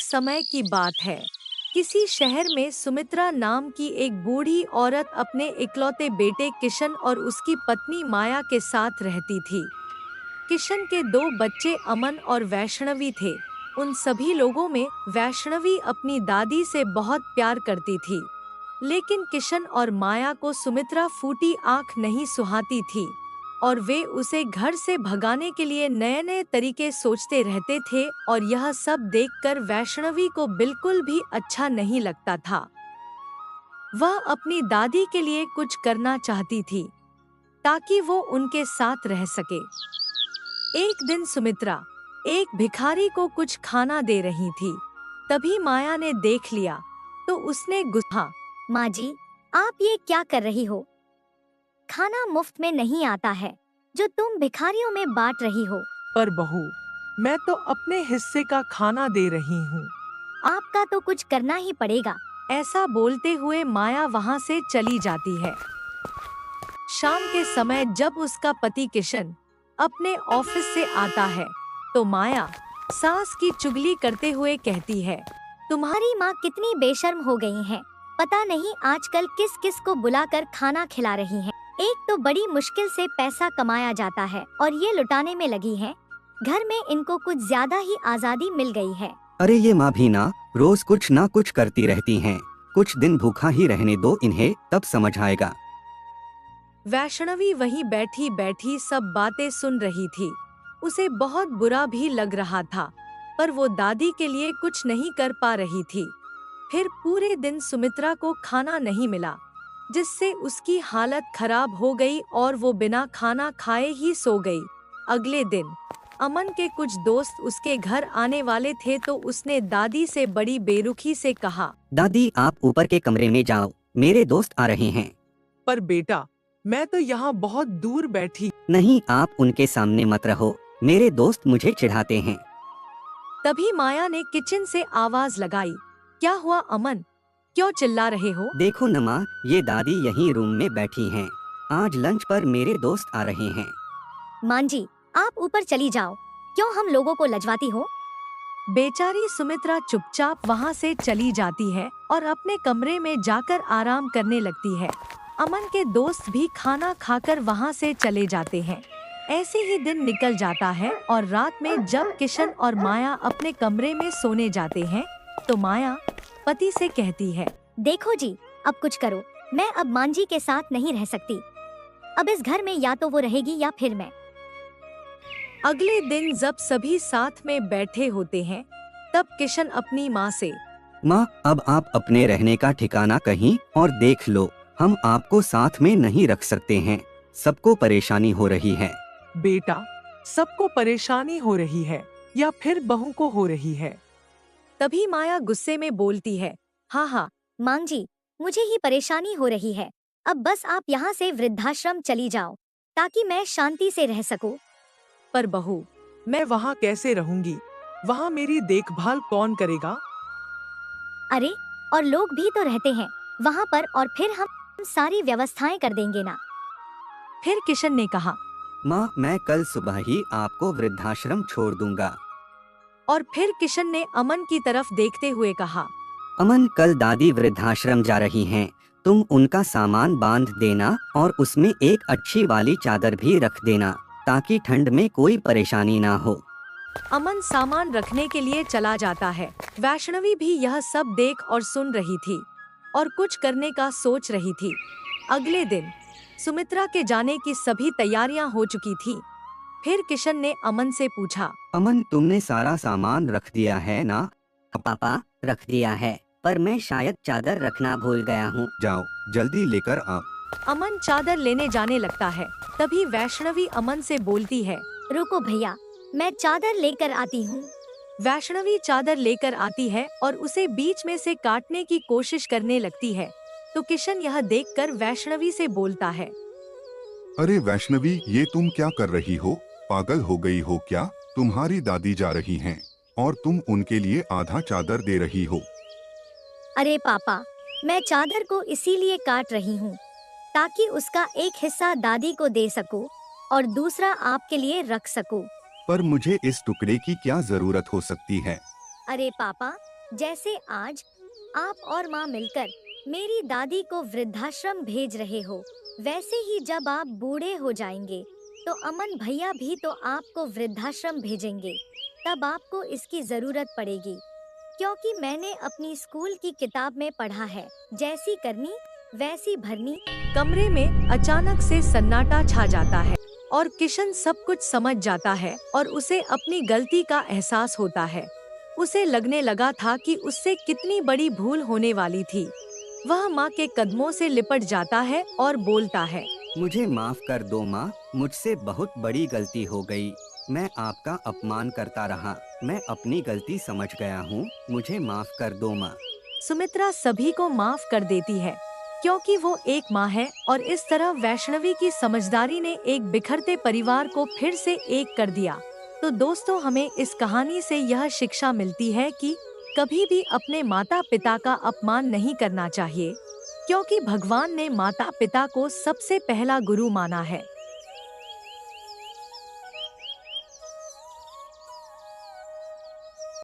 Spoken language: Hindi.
समय की बात है। किसी शहर में सुमित्रा नाम की एक बूढ़ी औरत अपने इकलौते बेटे किशन और उसकी पत्नी माया के साथ रहती थी। किशन के दो बच्चे अमन और वैष्णवी थे। उन सभी लोगों में वैष्णवी अपनी दादी से बहुत प्यार करती थी। लेकिन किशन और माया को सुमित्रा फूटी आंख नहीं सुहाती थी और वे उसे घर से भगाने के लिए नए नए तरीके सोचते रहते थे और यह सब देखकर वैष्णवी को बिल्कुल भी अच्छा नहीं लगता था। वह अपनी दादी के लिए कुछ करना चाहती थी ताकि वो उनके साथ रह सके। एक दिन सुमित्रा एक भिखारी को कुछ खाना दे रही थी। तभी माया ने देख लिया तो उसने गुस्सा। माँ जी, आप ये क्या कर रही हो? खाना मुफ्त में नहीं आता है जो तुम भिखारियों में बांट रही हो। पर बहू, मैं तो अपने हिस्से का खाना दे रही हूँ। आपका तो कुछ करना ही पड़ेगा। ऐसा बोलते हुए माया वहाँ से चली जाती है। शाम के समय जब उसका पति किशन अपने ऑफिस से आता है तो माया सास की चुगली करते हुए कहती है, तुम्हारी माँ कितनी बेशर्म हो गई है। पता नहीं आजकल किस किस को बुलाकर खाना खिला रही हैं। एक तो बड़ी मुश्किल से पैसा कमाया जाता है और ये लुटाने में लगी है। घर में इनको कुछ ज्यादा ही आजादी मिल गई है। अरे ये माँ भी ना रोज कुछ ना कुछ करती रहती हैं। कुछ दिन भूखा ही रहने दो इन्हें, तब समझ आएगा। वैष्णवी वहीं बैठी बैठी सब बातें सुन रही थी। उसे बहुत बुरा भी लग रहा था, पर वो दादी के लिए कुछ नहीं कर पा रही थी। फिर पूरे दिन सुमित्रा को खाना नहीं मिला, जिससे उसकी हालत खराब हो गई और वो बिना खाना खाए ही सो गई। अगले दिन अमन के कुछ दोस्त उसके घर आने वाले थे तो उसने दादी से बड़ी बेरुखी से कहा, दादी आप ऊपर के कमरे में जाओ, मेरे दोस्त आ रहे हैं। पर बेटा, मैं तो यहाँ बहुत दूर बैठी। नहीं, आप उनके सामने मत रहो, मेरे दोस्त मुझे चिढ़ाते हैं। तभी माया ने किचन से आवाज लगाई, क्या हुआ अमन, क्यों चिल्ला रहे हो? देखो न माँ, ये दादी यहीं रूम में बैठी हैं। आज लंच पर मेरे दोस्त आ रहे हैं। माँ जी, आप ऊपर चली जाओ, क्यों हम लोगों को लजवाती हो? बेचारी सुमित्रा चुपचाप वहाँ से चली जाती है और अपने कमरे में जाकर आराम करने लगती है। अमन के दोस्त भी खाना खाकर वहाँ से चले जाते हैं। ऐसे ही दिन निकल जाता है और रात में जब किशन और माया अपने कमरे में सोने जाते हैं तो माया पति से कहती है, देखो जी, अब कुछ करो। मैं अब माँ जी के साथ नहीं रह सकती। अब इस घर में या तो वो रहेगी या फिर मैं। अगले दिन जब सभी साथ में बैठे होते हैं तब किशन अपनी माँ से, माँ अब आप अपने रहने का ठिकाना कहीं और देख लो, हम आपको साथ में नहीं रख सकते हैं, सबको परेशानी हो रही है। बेटा, सबको परेशानी हो रही है या फिर बहू को हो रही है? तभी माया गुस्से में बोलती है, हाँ हाँ माँ जी, मुझे ही परेशानी हो रही है। अब बस आप यहाँ से वृद्धाश्रम चली जाओ ताकि मैं शांति से रह सकूं। पर बहू, मैं वहाँ कैसे रहूंगी? वहाँ मेरी देखभाल कौन करेगा? अरे, और लोग भी तो रहते हैं वहाँ पर, और फिर हम सारी व्यवस्थाएं कर देंगे ना। फिर किशन ने कहा, माँ मैं कल सुबह ही आपको वृद्धाश्रम छोड़ दूंगा। और फिर किशन ने अमन की तरफ देखते हुए कहा, अमन कल दादी वृद्धाश्रम जा रही हैं, तुम उनका सामान बांध देना और उसमें एक अच्छी वाली चादर भी रख देना ताकि ठंड में कोई परेशानी ना हो। अमन सामान रखने के लिए चला जाता है। वैष्णवी भी यह सब देख और सुन रही थी और कुछ करने का सोच रही थी। अगले दिन सुमित्रा के जाने की सभी तैयारियां हो चुकी थी। फिर किशन ने अमन से पूछा, अमन तुमने सारा सामान रख दिया है ना? पापा रख दिया है, पर मैं शायद चादर रखना भूल गया हूँ। जाओ जल्दी लेकर आओ। अमन चादर लेने जाने लगता है। तभी वैष्णवी अमन से बोलती है, रुको भैया, मैं चादर लेकर आती हूँ। वैष्णवी चादर लेकर आती है और उसे बीच में से काटने की कोशिश करने लगती है तो किशन यह देखकर वैष्णवी से बोलता है, अरे वैष्णवी, ये तुम क्या कर रही हो? पागल हो गई हो क्या? तुम्हारी दादी जा रही हैं और तुम उनके लिए आधा चादर दे रही हो। अरे पापा, मैं चादर को इसीलिए काट रही हूँ ताकि उसका एक हिस्सा दादी को दे सकूं और दूसरा आपके लिए रख सकूं। पर मुझे इस टुकड़े की क्या जरूरत हो सकती है? अरे पापा, जैसे आज आप और माँ मिलकर मेरी दादी को वृद्धाश्रम भेज रहे हो, वैसे ही जब आप बूढ़े हो जाएंगे तो अमन भैया भी तो आपको वृद्धाश्रम भेजेंगे। तब आपको इसकी जरूरत पड़ेगी, क्योंकि मैंने अपनी स्कूल की किताब में पढ़ा है, जैसी करनी वैसी भरनी। कमरे में अचानक से सन्नाटा छा जाता है और किशन सब कुछ समझ जाता है और उसे अपनी गलती का एहसास होता है। उसे लगने लगा था कि उससे कितनी बड़ी भूल होने वाली थी। वह माँ के कदमों से लिपट जाता है और बोलता है, मुझे माफ कर दो माँ, मुझसे बहुत बड़ी गलती हो गई। मैं आपका अपमान करता रहा। मैं अपनी गलती समझ गया हूँ, मुझे माफ कर दो माँ। सुमित्रा सभी को माफ कर देती है, क्योंकि वो एक माँ है और इस तरह वैष्णवी की समझदारी ने एक बिखरते परिवार को फिर से एक कर दिया। तो दोस्तों, हमें इस कहानी से यह शिक्षा मिलती है कि कभी भी अपने माता पिता का अपमान नहीं करना चाहिए, क्योंकि भगवान ने माता पिता को सबसे पहला गुरु माना है।